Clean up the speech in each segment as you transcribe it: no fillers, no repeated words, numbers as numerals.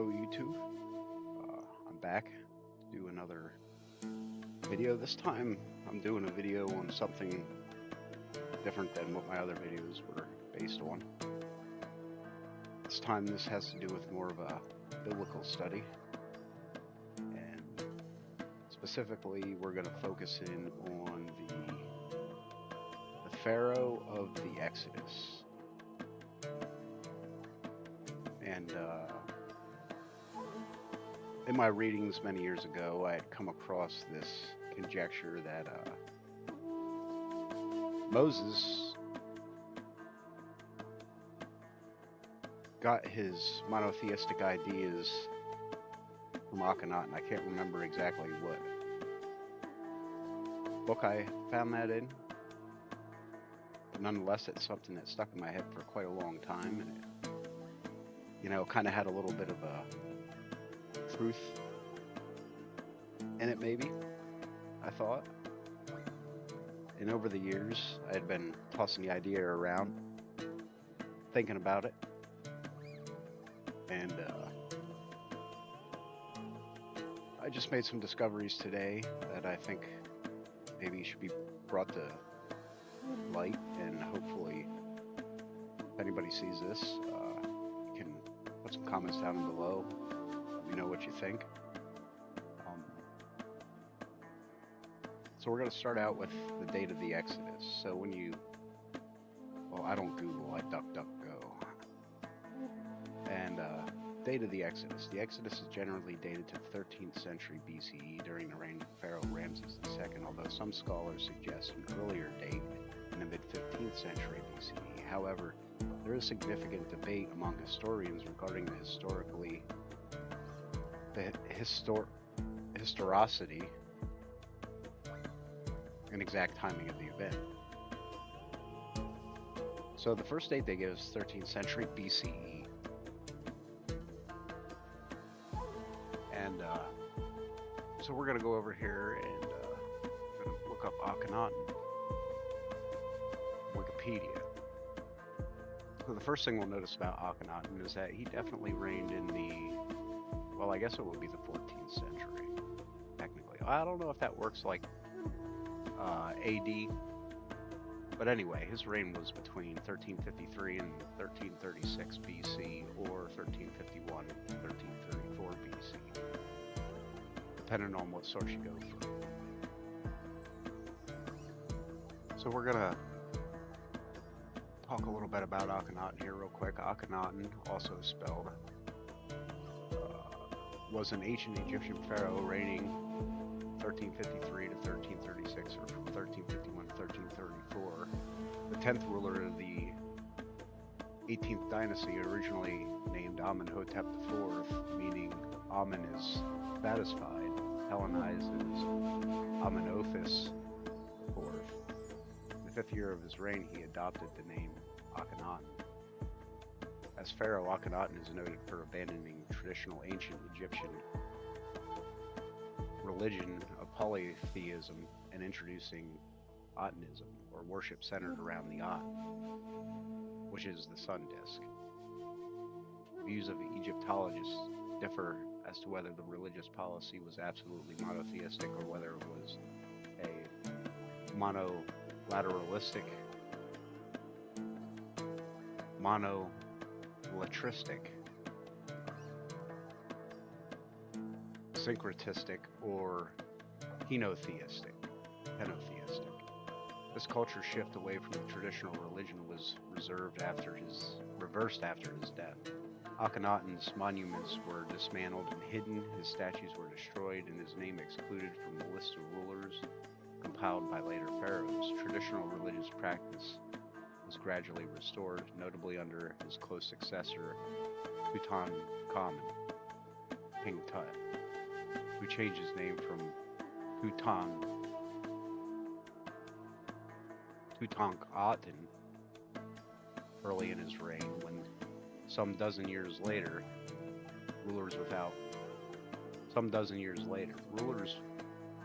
YouTube. I'm back to do another video. This time I'm doing a video on something different than what my other videos were based on. This time this has to do with more of a biblical study, and specifically we're going to focus in on the Pharaoh of the Exodus. And in my readings many years ago, I had come across this conjecture that Moses got his monotheistic ideas from Akhenaten. I can't remember exactly what book I found that in, but nonetheless, it's something that stuck in my head for quite a long time, and it, kind of had a little bit of a truth in it, maybe, I thought. And over the years, I had been tossing the idea around, thinking about it, and I just made some discoveries today that I think maybe should be brought to light, and hopefully, if anybody sees this, you can put some comments down below. Let me know what you think. So we're going to start out with the date of the Exodus. So when I don't Google, I DuckDuckGo. And date of the Exodus. The Exodus is generally dated to 13th century BCE during the reign of Pharaoh Ramses II, although some scholars suggest an earlier date in the mid-15th century BCE. However, there is significant debate among historians regarding the historicity and exact timing of the event. So the first date they give is 13th century BCE. And so we're going to go over here and we're going to look up Akhenaten, Wikipedia. So the first thing we'll notice about Akhenaten is that he definitely reigned in I guess it would be the 14th century, technically. I don't know if that works like AD, but anyway, his reign was between 1353 and 1336 BC, or 1351 and 1334 BC, depending on what source you go through. So we're gonna talk a little bit about Akhenaten here real quick. Akhenaten, also spelled, was an ancient Egyptian pharaoh reigning 1353 to 1336, or from 1351 to 1334. The 10th ruler of the 18th dynasty, originally named Amenhotep IV, meaning Amen is satisfied, Hellenized as Amenophis IV. In the 5th year of his reign, he adopted the name Akhenaten. As pharaoh, Akhenaten is noted for abandoning traditional ancient Egyptian religion of polytheism and introducing Atenism, or worship centered around the Aten, which is the sun disk. Views of Egyptologists differ as to whether the religious policy was absolutely monotheistic or whether it was a monolatristic, syncretistic, or henotheistic. This culture shift away from the traditional religion was reversed after his death. Akhenaten's monuments were dismantled and hidden, his statues were destroyed, and his name excluded from the list of rulers compiled by later pharaohs. Traditional religious practice was gradually restored, notably under his close successor, Tutankhamun, King Tut, who changed his name from Tutankhaten early in his reign, when some dozen years later, rulers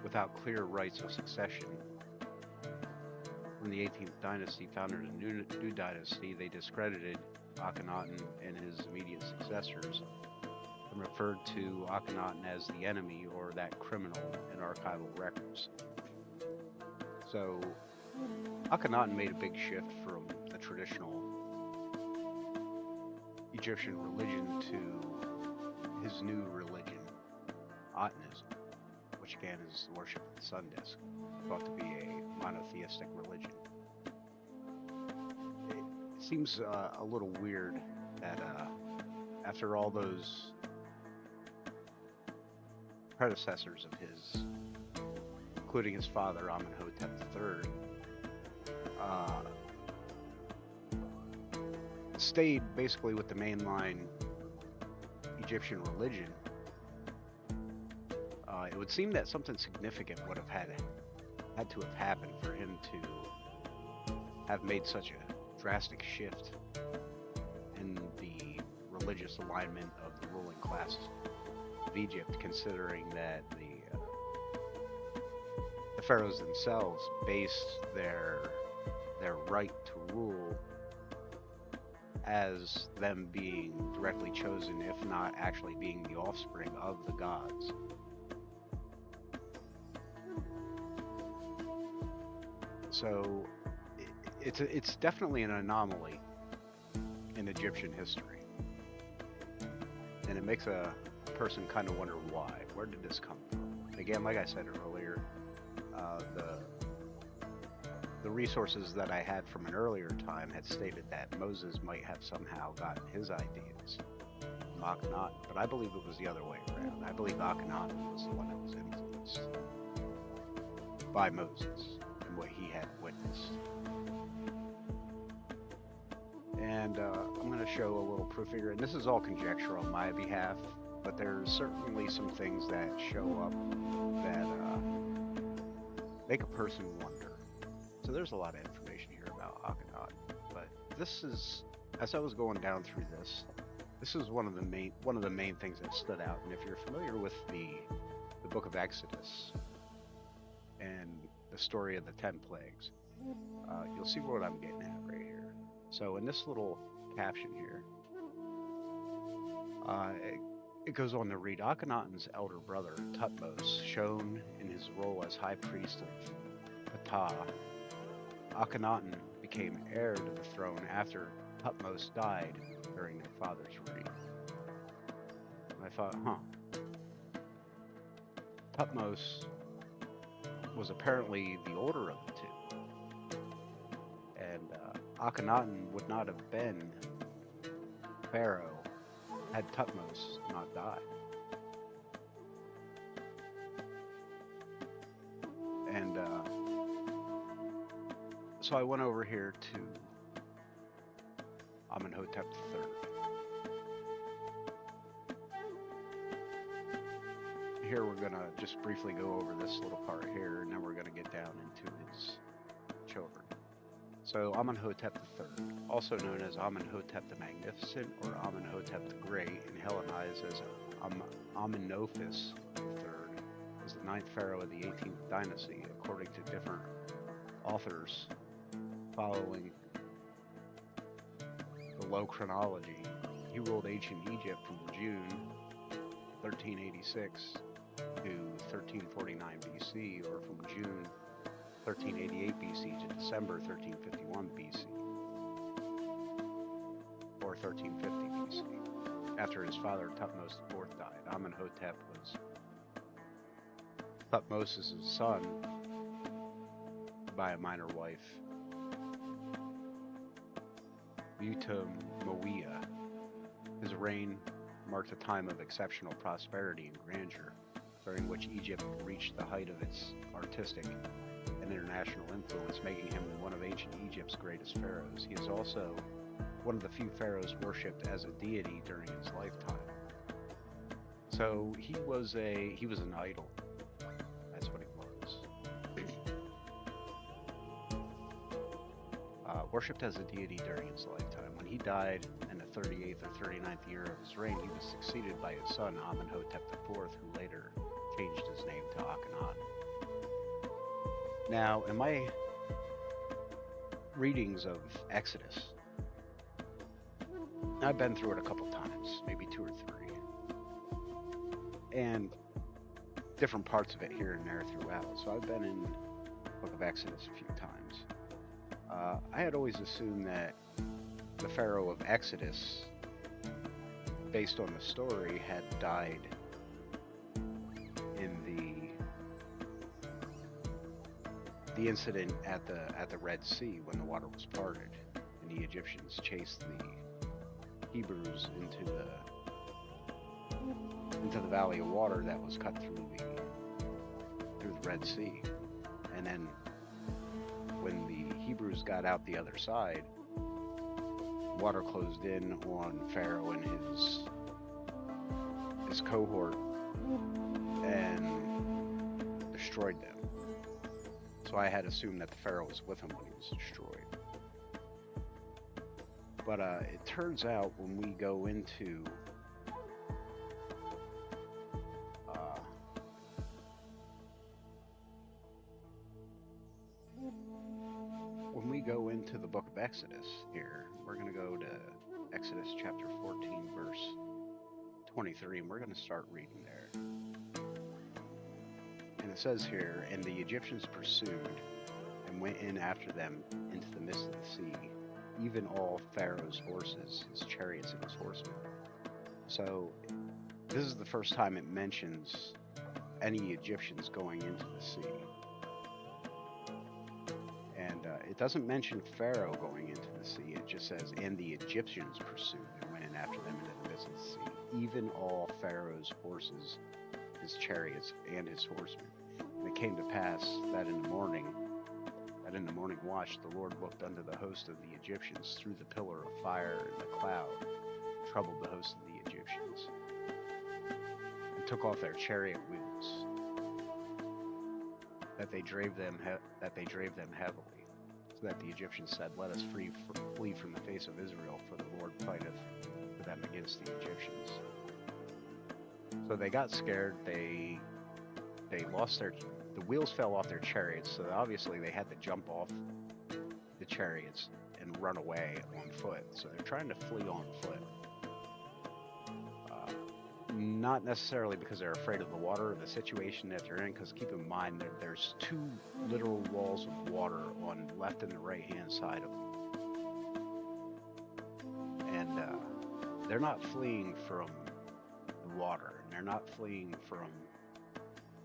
without clear rights of succession from the 18th dynasty founded a new dynasty. They discredited Akhenaten and his immediate successors, and referred to Akhenaten as the enemy or that criminal in archival records. So Akhenaten made a big shift from the traditional Egyptian religion to his new religion, Atenism, which again is the worship of the sun disk, thought to be a monotheistic religion. It seems a little weird that after all those predecessors of his, including his father Amenhotep III, stayed basically with the mainline Egyptian religion, it would seem that something significant would have had to have happened for him to have made such a drastic shift in the religious alignment of the ruling class of Egypt, considering that the pharaohs themselves based their right to rule as them being directly chosen, if not actually being the offspring of the gods. So it's definitely an anomaly in Egyptian history, and it makes a person kind of wonder why. Where did this come from? Again, like I said earlier, the resources that I had from an earlier time had stated that Moses might have somehow gotten his ideas from Akhenaten, but I believe it was the other way around. I believe Akhenaten was the one that was influenced by Moses and what he had witnessed. And I'm going to show a little proof here, and this is all conjecture on my behalf, but there's certainly some things that show up that make a person wonder. So there's a lot of information here about Akhenaten, but this is, as I was going down through this is one of the main things that stood out. And if you're familiar with the book of Exodus and the story of the 10 plagues, you'll see what I'm getting at right here. So in this little caption here, it goes on to read, Akhenaten's elder brother, Thutmose, shown in his role as high priest of Ptah, Akhenaten became heir to the throne after Thutmose died during their father's reign. And I thought, Thutmose was apparently the older of the two. And Akhenaten would not have been Pharaoh had Thutmose not died. And so I went over here to Amenhotep III. Here we're going to just briefly go over this little part here, and then we're going to get down into his children. So Amenhotep III, also known as Amenhotep the Magnificent or Amenhotep the Great, and Hellenized as Amenophis III, was the 9th pharaoh of the 18th dynasty, according to different authors following the low chronology. He ruled ancient Egypt from June 1386 to 1349 BC, or from June 1388 BC to December 1351 BC, or 1350 BC. After his father Thutmose IV died, Amenhotep was Thutmose's son by a minor wife, Mutamawiyah. His reign marked a time of exceptional prosperity and grandeur, during which Egypt reached the height of its artistic and international influence, making him one of ancient Egypt's greatest pharaohs. He is also one of the few pharaohs worshipped as a deity during his lifetime. So he was an idol. That's what he was. Worshipped as a deity during his lifetime. When he died in the 38th or 39th year of his reign, he was succeeded by his son Amenhotep IV, who later changed his name to Akhenaten. Now, in my readings of Exodus, I've been through it a couple times, maybe 2 or 3. and different parts of it here and there throughout. So I've been in the Book of Exodus a few times. I had always assumed that the Pharaoh of Exodus, based on the story, had died in the incident at the Red Sea when the water was parted and the Egyptians chased the Hebrews into the valley of water that was cut through the Red Sea. And then when the Hebrews got out the other side, water closed in on Pharaoh and his cohort and destroyed them. So I had assumed that the Pharaoh was with him when he was destroyed. But it turns out when we go into the book of Exodus here, we're going to go to Exodus chapter 14, verse 23, and we're going to start reading there. And it says here, "And the Egyptians pursued and went in after them into the midst of the sea, even all Pharaoh's horses, his chariots, and his horsemen." So this is the first time it mentions any Egyptians going into the sea. And it doesn't mention Pharaoh going into the sea. It just says, "And the Egyptians pursued and went in after them into the midst of the sea, even all Pharaoh's horses, his chariots, and his horsemen. And it came to pass that in the morning watch, the Lord looked unto the host of the Egyptians through the pillar of fire and the cloud, and troubled the host of the Egyptians, and took off their chariot wheels, that they drave them heavily, so that the Egyptians said, Let us flee from the face of Israel, for the Lord fighteth for them against the Egyptians." So they got scared. They lost the wheels fell off their chariots, so obviously they had to jump off the chariots and run away on foot. So they're trying to flee on foot. Not necessarily because they're afraid of the water or the situation that they're in, because keep in mind that there's two literal walls of water on the left and the right hand side of them. And they're not fleeing from the water, and they're not fleeing from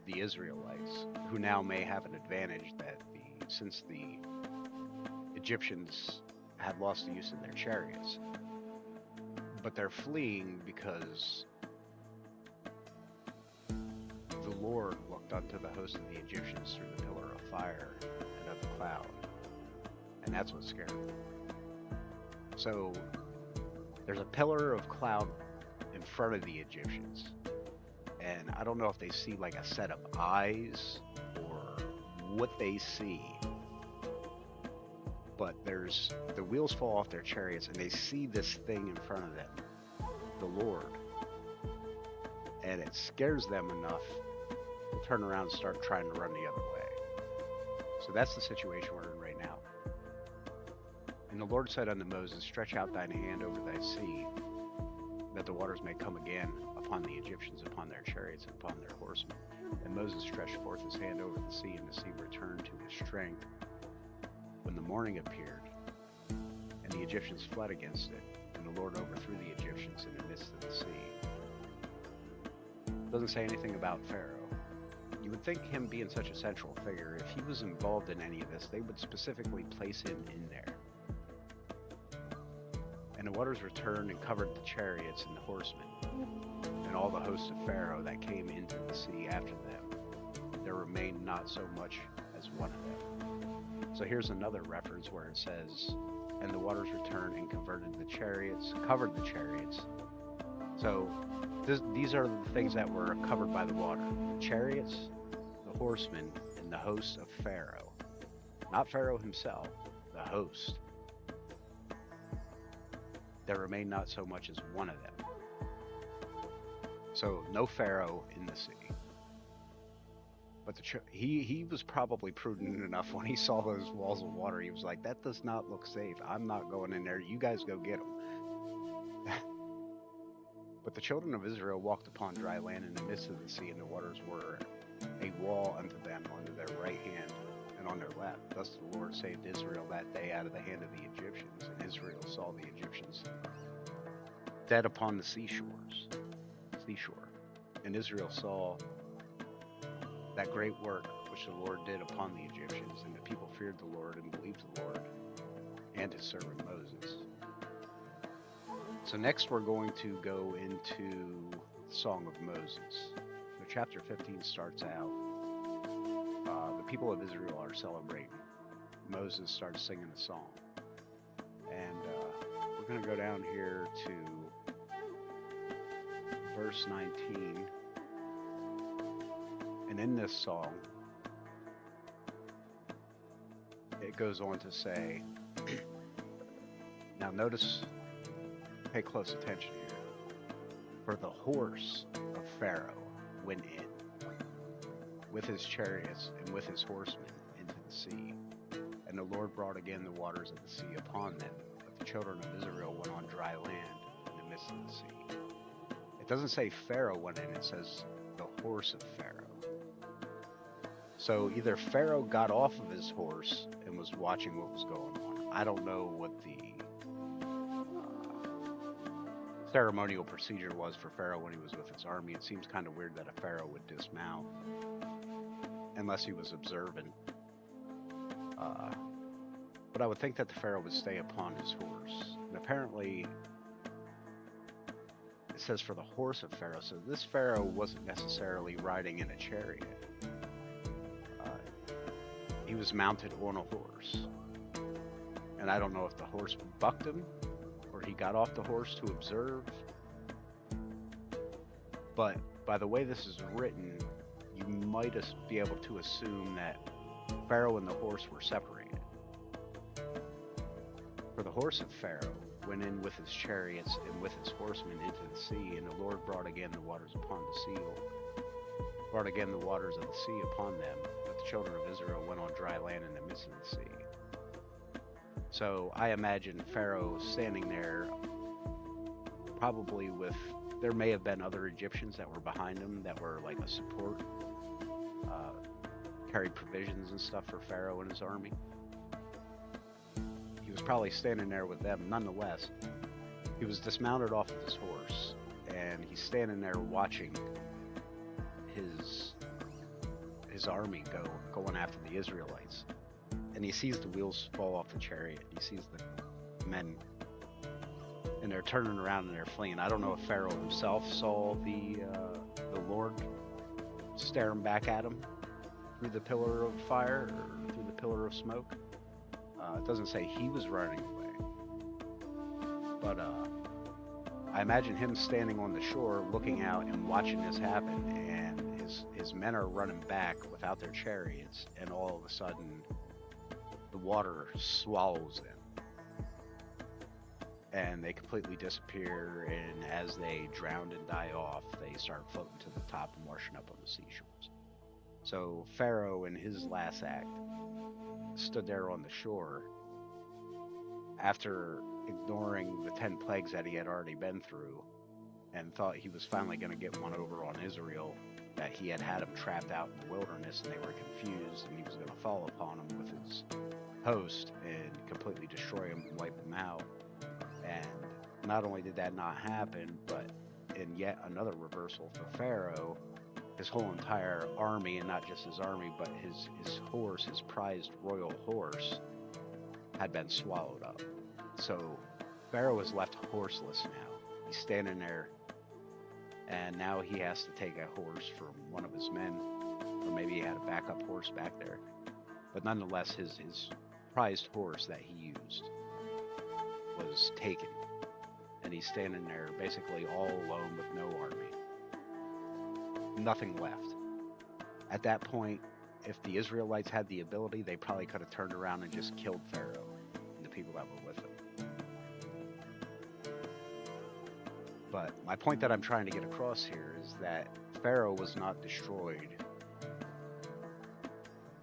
the Israelites, who now may have an advantage since the Egyptians had lost the use of their chariots. But they're fleeing because the Lord looked unto the host of the Egyptians through the pillar of fire and of the cloud. And that's what scared them. So there's a pillar of cloud in front of the Egyptians. And I don't know if they see like a set of eyes or what they see. But the wheels fall off their chariots and they see this thing in front of them, the Lord. And it scares them enough to turn around and start trying to run the other way. So that's the situation we're in right now. "And the Lord said unto Moses, Stretch out thine hand over thy sea, that the waters may come again upon the Egyptians, upon their chariots, and upon their horsemen. And Moses stretched forth his hand over the sea, and the sea returned to his strength when the morning appeared. And the Egyptians fled against it, and the Lord overthrew the Egyptians in the midst of the sea." It doesn't say anything about Pharaoh. You would think him being such a central figure, if he was involved in any of this, they would specifically place him in there. "And the waters returned and covered the chariots and the horsemen, and all the host of Pharaoh that came into the sea after them. There remained not so much as one of them." So here's another reference where it says, "And the waters returned and covered the chariots." So these are the things that were covered by the water: the chariots, the horsemen, and the host of Pharaoh. Not Pharaoh himself, the host. "There remained not so much as one of them." So no Pharaoh in the sea. But he was probably prudent enough when he saw those walls of water. He was like, "That does not look safe. I'm not going in there. You guys go get them." But the children of Israel walked upon dry land in the midst of the sea, and the waters were a wall unto them on their right hand and on their left. Thus the Lord saved Israel that day out of the hand of the Egyptians, and Israel saw the Egyptians dead upon the seashore. And Israel saw that great work which the Lord did upon the Egyptians, and the people feared the Lord and believed the Lord and his servant Moses. So next we're going to go into the Song of Moses. So chapter 15 starts out, the people of Israel are celebrating. Moses starts singing a song. And we're going to go down here to verse 19. And in this song, it goes on to say, now notice, pay close attention here. For the horse of Pharaoh went in with his chariots and with his horsemen into the sea. And the Lord brought again the waters of the sea upon them. But the children of Israel went on dry land in the midst of the sea. It doesn't say Pharaoh went in, it says the horse of Pharaoh. So either Pharaoh got off of his horse and was watching what was going on. I don't know what the ceremonial procedure was for Pharaoh when he was with his army. It seems kind of weird that a Pharaoh would dismount unless he was observant. But I would think that the Pharaoh would stay upon his horse. And apparently, it says for the horse of Pharaoh. So this Pharaoh wasn't necessarily riding in a chariot. He was mounted on a horse. And I don't know if the horse bucked him or he got off the horse to observe. But by the way this is written, you might be able to assume that Pharaoh and the horse were separated. For the horse of Pharaoh went in with his chariots and with his horsemen into the sea, and the Lord brought again the waters upon the sea, brought again the waters of the sea upon them. But the children of Israel went on dry land in the midst of the sea. So I imagine Pharaoh standing there, probably with, there may have been other Egyptians that were behind him that were like a support, carried provisions and stuff for Pharaoh and his army. He was probably standing there with them. Nonetheless, he was dismounted off of his horse, and he's standing there watching his army going after the Israelites. And he sees the wheels fall off the chariot. He sees the men, and they're turning around and they're fleeing. I don't know if Pharaoh himself saw the Lord staring back at him through the pillar of fire or through the pillar of smoke. It doesn't say he was running away, but I imagine him standing on the shore looking out and watching this happen, and his men are running back without their chariots, and all of a sudden the water swallows them and they completely disappear, and as they drown and die off, they start floating to the top and washing up on the seashores. So Pharaoh, in his last act, stood there on the shore after ignoring the 10 plagues that he had already been through, and thought he was finally going to get one over on Israel, that he had them trapped out in the wilderness and they were confused, and he was going to fall upon them with his host and completely destroy them and wipe them out. And not only did that not happen, but in yet another reversal for Pharaoh, his whole entire army, and not just his army, but his horse, his prized royal horse, had been swallowed up. So Pharaoh is left horseless now. He's standing there, and now he has to take a horse from one of his men, or maybe he had a backup horse back there. But nonetheless, his prized horse that he used was taken, and he's standing there basically all alone with no army. Nothing left. At that point, if the Israelites had the ability, they probably could have turned around and just killed Pharaoh and the people that were with him. But my point that I'm trying to get across here is that Pharaoh was not destroyed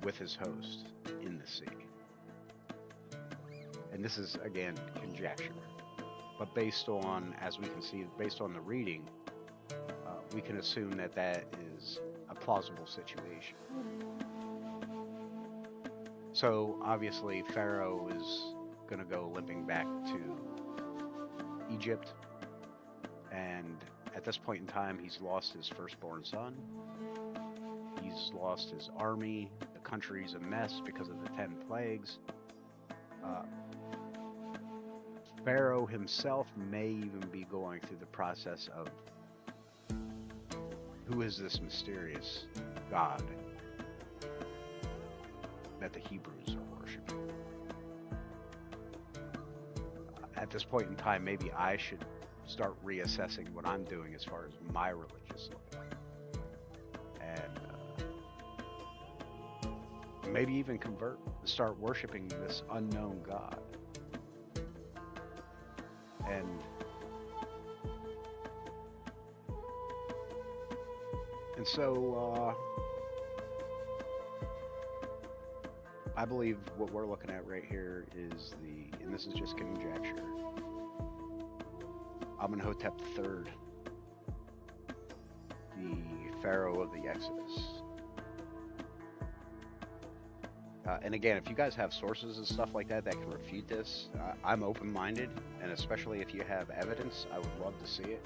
with his host in the sea. And this is, again, conjecture. But based on, as we can see, based on the reading, we can assume that that is a plausible situation. So obviously Pharaoh is going to go limping back to Egypt, and at this point in time he's lost his firstborn son, he's lost his army, the country's a mess because of the 10 plagues. Pharaoh himself may even be going through the process of, who is this mysterious God that the Hebrews are worshiping? At this point in time, maybe I should start reassessing what I'm doing as far as my religious life. And maybe even convert and start worshiping this unknown God. And so I believe what we're looking at right here is and this is just conjecture, Amenhotep III, the Pharaoh of the Exodus. And again, if you guys have sources and stuff like that that can refute this, I'm open-minded, and especially if you have evidence, I would love to see it.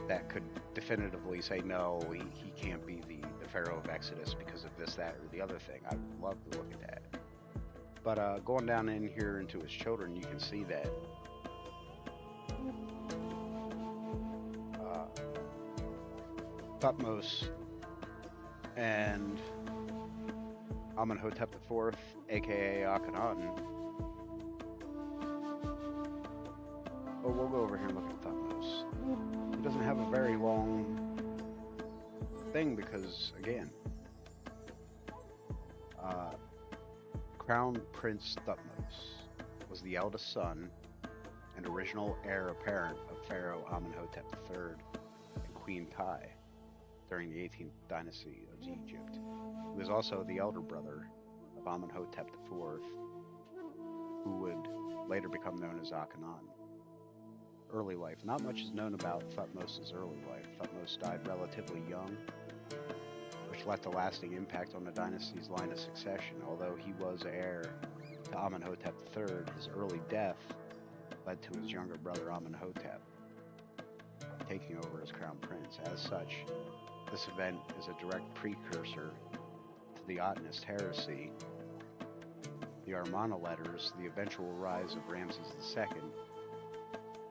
That could definitively say, no, he can't be the Pharaoh of Exodus because of this, that, or the other thing. I would love to look at that. But going down in here into his children, you can see that Thutmose and Amenhotep IV, aka Akhenaten. Oh, we'll go over here and look at Thutmose. He doesn't have a very long thing because, again, Crown Prince Thutmose was the eldest son and original heir apparent of Pharaoh Amenhotep III and Queen Tai during the 18th dynasty of Egypt. He was also the elder brother of Amenhotep IV, who would later become known as Akhenaten. Early life. Not much is known about Thutmose's early life. Thutmose died relatively young, which left a lasting impact on the dynasty's line of succession. Although he was heir to Amenhotep III, his early death led to his younger brother Amenhotep taking over as crown prince. As such, this event is a direct precursor to the Atenist heresy, the Amarna letters, the eventual rise of Ramses II,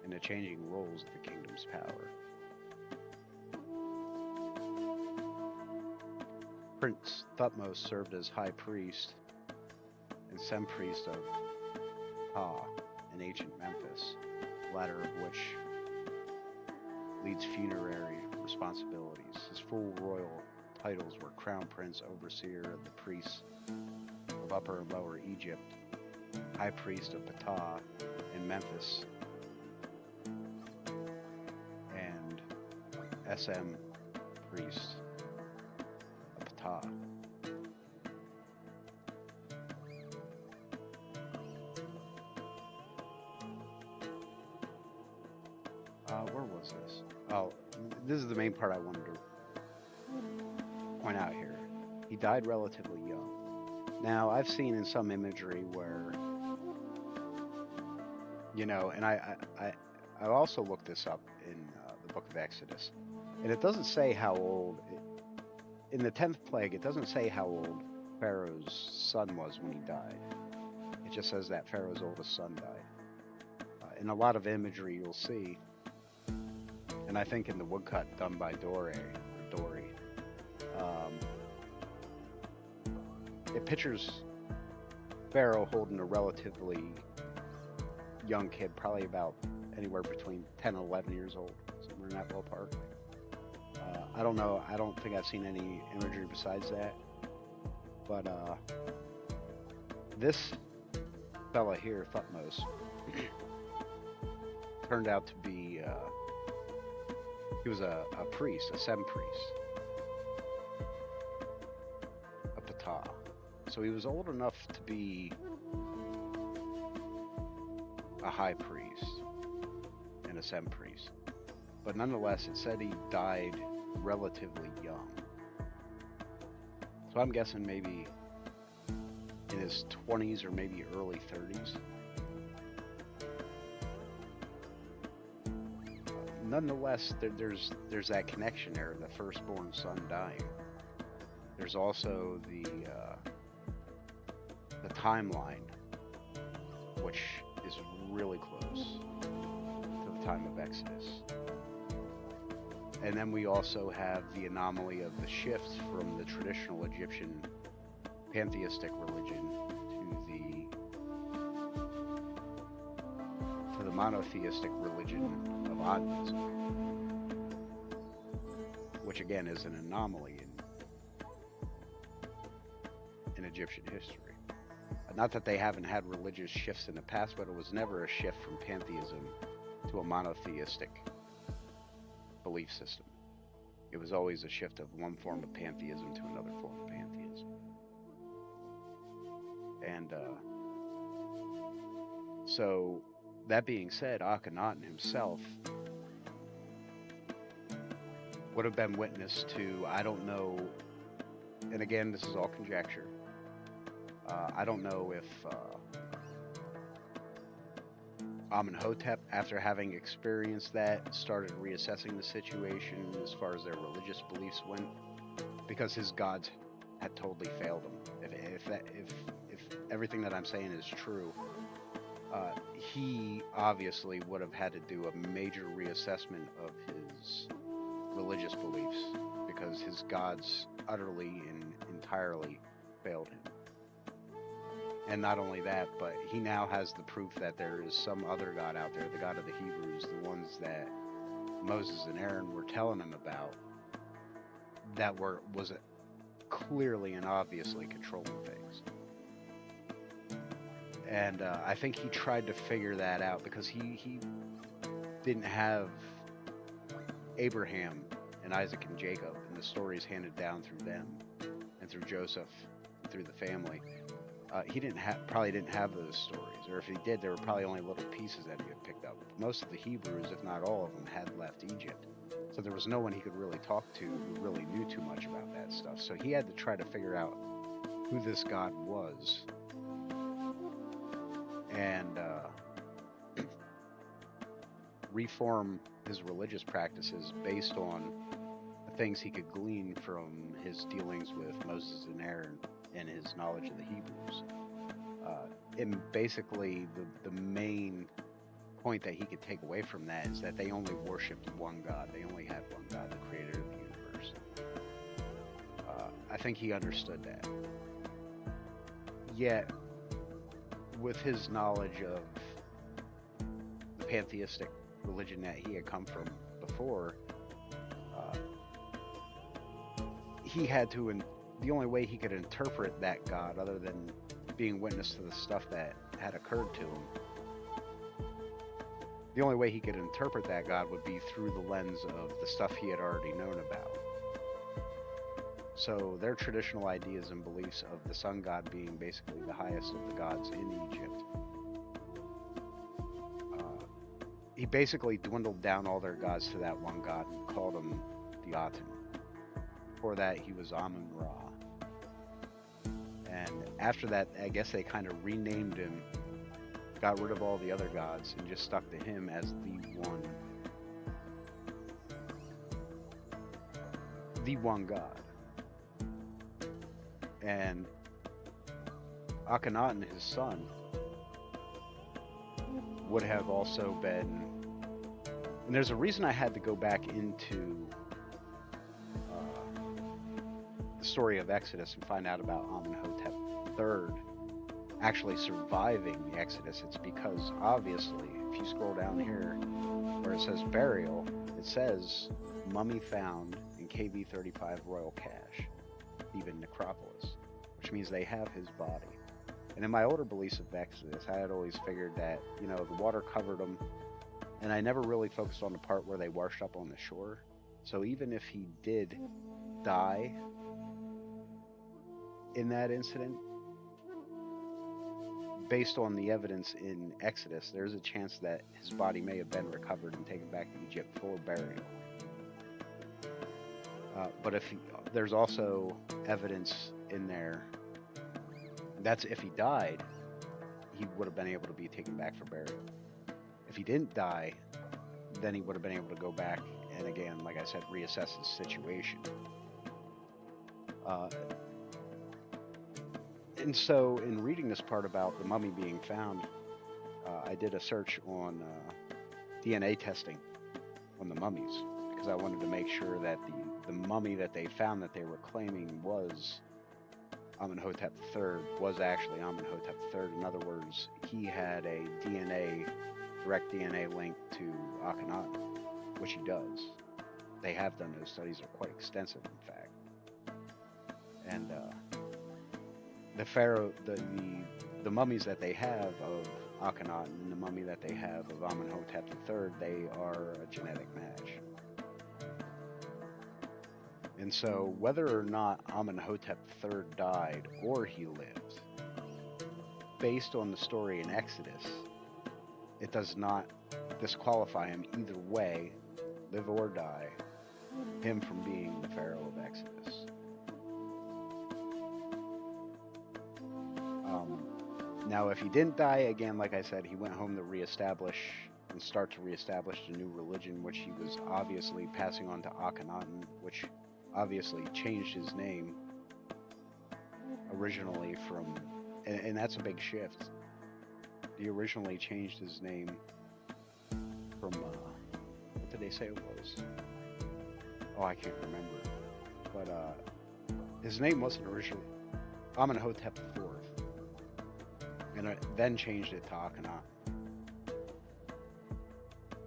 and the changing roles of the kingdom's power. Prince Thutmose served as high priest and semi-priest of Ptah in ancient Memphis, the latter of which leads funerary responsibilities. His full royal titles were Crown Prince, Overseer of the Priests of Upper and Lower Egypt, High Priest of Ptah in Memphis, and SM Priest of Ptah. Where was this? Oh, this is the main part I wanted to point out here. He died relatively young. Now, I've seen in some imagery where, and I also looked this up in the book of Exodus, and it doesn't say how old, in the 10th plague, it doesn't say how old Pharaoh's son was when he died. It just says that Pharaoh's oldest son died. In a lot of imagery you'll see, and I think in the woodcut done by Dory, it pictures Pharaoh holding a relatively young kid, probably about anywhere between 10 and 11 years old, somewhere in that ballpark. I don't know. I don't think I've seen any imagery besides that. But this fella here, Thutmose, turned out to be, he was a priest, a semi-priest of Ptah. So he was old enough to be a high priest. the Sem priest. But nonetheless, it said he died relatively young. So I'm guessing maybe in his 20s or maybe early 30s. Nonetheless, there's that connection there, the firstborn son dying. There's also the timeline, which is really close to the time of Exodus. And then we also have the anomaly of the shift from the traditional Egyptian pantheistic religion to the monotheistic religion of Atonism, which again is an anomaly in Egyptian history. Not that they haven't had religious shifts in the past, but it was never a shift from pantheism to a monotheistic belief system. It was always a shift of one form of pantheism to another form of pantheism. And so, that being said, Akhenaten himself would have been witness to, I don't know, and again, this is all conjecture. I don't know if Amenhotep, after having experienced that, started reassessing the situation as far as their religious beliefs went, because his gods had totally failed him. If everything that I'm saying is true, he obviously would have had to do a major reassessment of his religious beliefs, because his gods utterly and entirely failed him. And not only that, but he now has the proof that there is some other God out there, the God of the Hebrews, the ones that Moses and Aaron were telling him about, that was clearly and obviously controlling things. And I think he tried to figure that out, because he didn't have Abraham and Isaac and Jacob, and the stories handed down through them and through Joseph, through the family. He probably didn't have those stories, or if he did, there were probably only little pieces that he had picked up. Most of the Hebrews, if not all of them, had left Egypt, so there was no one he could really talk to who really knew too much about that stuff. So he had to try to figure out who this God was, and reform his religious practices based on the things he could glean from his dealings with Moses and Aaron and his knowledge of the Hebrews. And basically, the main point that he could take away from that is that they only worshipped one God. They only had one God, the creator of the universe. I think he understood that. Yet, with his knowledge of the pantheistic religion that he had come from before, he had to, the only way he could interpret that God, other than being witness to the stuff that had occurred to him, the only way he could interpret that God would be through the lens of the stuff he had already known about. So their traditional ideas and beliefs of the sun god being basically the highest of the gods in Egypt, he basically dwindled down all their gods to that one god and called him the Aten. Before that, he was Amun-Ra. And after that, I guess they kind of renamed him, got rid of all the other gods, and just stuck to him as the one god. And Akhenaten, his son, would have also been, and there's a reason I had to go back into the story of Exodus and find out about Amenhotep III actually surviving the Exodus. It's because, obviously, if you scroll down here where it says burial, it says mummy found in KV 35 Royal Cache, even necropolis, which means they have his body. And in my older beliefs of Exodus, I had always figured that, the water covered them, and I never really focused on the part where they washed up on the shore. So even if he did die in that incident, based on the evidence in Exodus, there's a chance that his body may have been recovered and taken back to Egypt for burial. But there's also evidence in there, that's if he died, he would have been able to be taken back for burial. If he didn't die, then he would have been able to go back and, again, like I said, reassess his situation. And so in reading this part about the mummy being found, I did a search on DNA testing on the mummies, because I wanted to make sure that the mummy that they found that they were claiming was Amenhotep III was actually Amenhotep III. In other words, he had a direct DNA link to Akhenaten, which he does. They have done those studies, are quite extensive, in fact. And the pharaoh, the mummies that they have of Akhenaten and the mummy that they have of Amenhotep III, they are a genetic match. And so whether or not Amenhotep III died or he lived, based on the story in Exodus, it does not disqualify him either way, live or die, him from being the Pharaoh of Exodus. Now, if he didn't die, again, like I said, he went home to start to reestablish a new religion, which he was obviously passing on to Akhenaten, which obviously changed his name originally from, and that's a big shift. He originally changed his name from, what did they say it was? Oh, I can't remember. But his name wasn't originally Amenhotep IV. And then changed it to Akhenaten.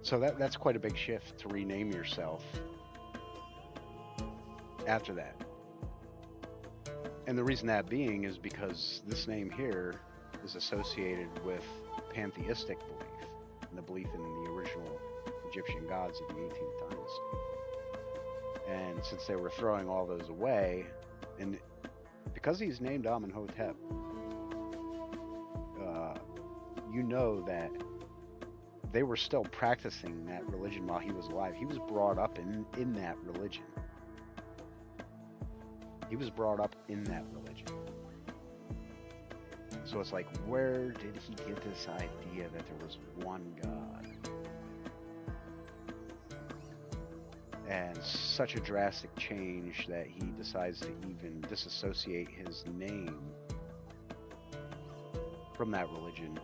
So that's quite a big shift to rename yourself after that. And the reason that being is because this name here is associated with pantheistic belief, and the belief in the original Egyptian gods of the 18th dynasty. And since they were throwing all those away, and because he's named Amenhotep, you know that they were still practicing that religion while he was alive. He was brought up in that religion. He was brought up in that religion. So it's like, where did he get this idea that there was one God? And such a drastic change that he decides to even disassociate his name from that religion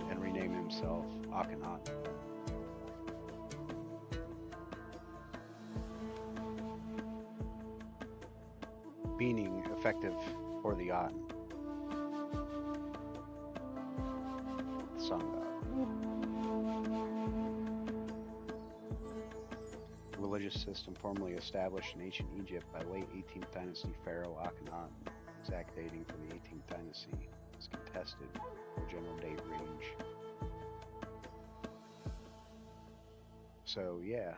and rename himself Akhenaten. Meaning effective for the Aten, the sun god. The religious system formerly established in ancient Egypt by late 18th dynasty pharaoh Akhenaten, exact dating for the 18th dynasty is contested for general date range. So yeah,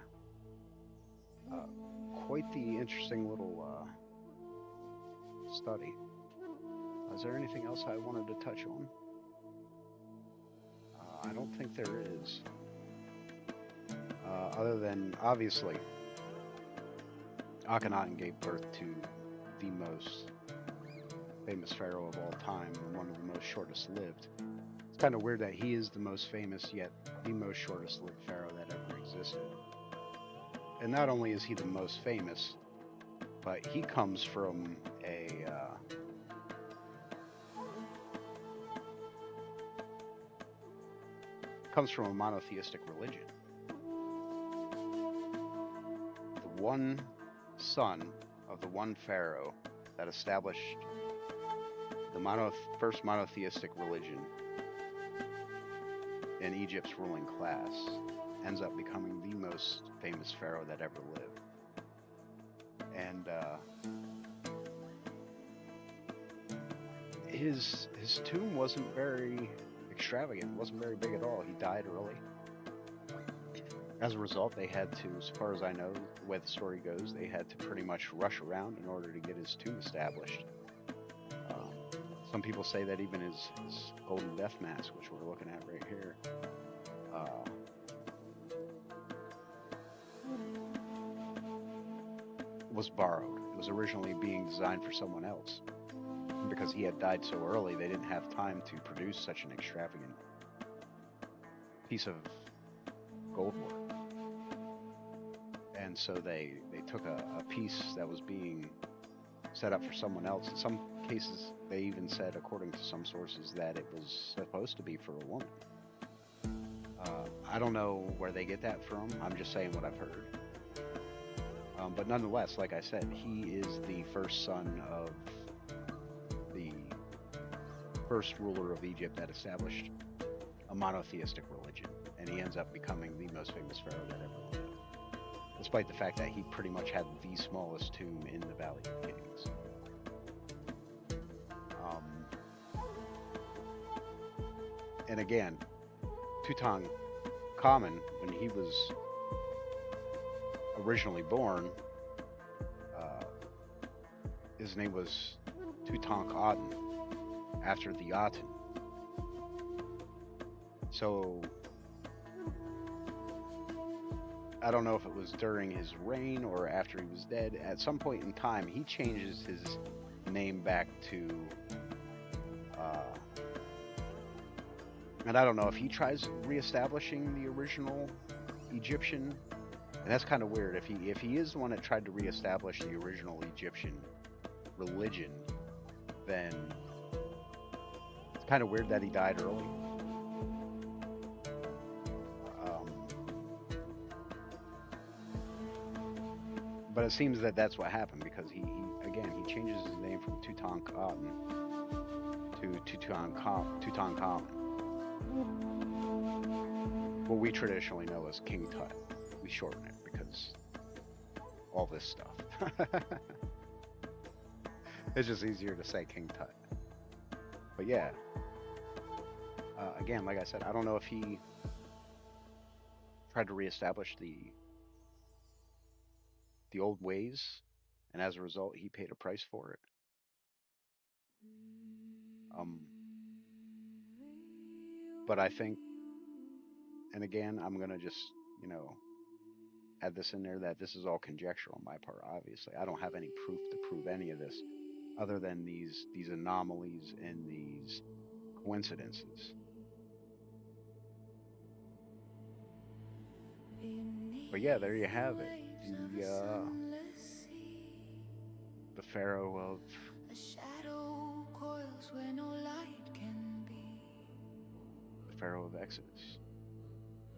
quite the interesting little study. Is there anything else I wanted to touch on? I don't think there is. Other than, obviously, Akhenaten gave birth to the most famous pharaoh of all time, and one of the most shortest lived. It's kind of weird that he is the most famous, yet the most shortest lived pharaoh that ever existed. And not only is he the most famous, but he comes from a monotheistic religion. The one son of the one pharaoh that established the first monotheistic religion in Egypt's ruling class ends up becoming the most famous pharaoh that ever lived. And his tomb wasn't very extravagant, wasn't very big at all. He died early. As a result, they had to, as far as I know, the way the story goes, they had to pretty much rush around in order to get his tomb established. Some people say that even his golden death mask, which we're looking at right here, was borrowed. It was originally being designed for someone else. And because he had died so early, they didn't have time to produce such an extravagant piece of gold work. And so they took a piece that was being set up for someone else. In some cases, they even said, according to some sources, that it was supposed to be for a woman. I don't know where they get that from. I'm just saying what I've heard. But nonetheless, like I said, he is the first son of the first ruler of Egypt that established a monotheistic religion, and he ends up becoming the most famous pharaoh that ever lived, despite the fact that he pretty much had the smallest tomb in the Valley of Kings. And again, Tutankhamun, when he was originally born, his name was Tutankhaten, after the Aten. So I don't know if it was during his reign or after he was dead. At some point in time, he changes his name back to, and I don't know if he tries reestablishing the original Egyptian. And that's kind of weird. If he is the one that tried to reestablish the original Egyptian religion, then it's kind of weird that he died early. But it seems that that's what happened, because he changes his name from Tutankhaten to Tutankhamun. What we traditionally know as King Tut. We shorten it because all this stuff. It's just easier to say King Tut. But yeah, again, like I said, I don't know if he tried to reestablish the old ways, and as a result, he paid a price for it. But I think, and again, I'm gonna just, add this in there, that this is all conjecture on my part. Obviously, I don't have any proof to prove any of this, other than these anomalies and these coincidences. But yeah, there you have it. The Pharaoh of Exodus.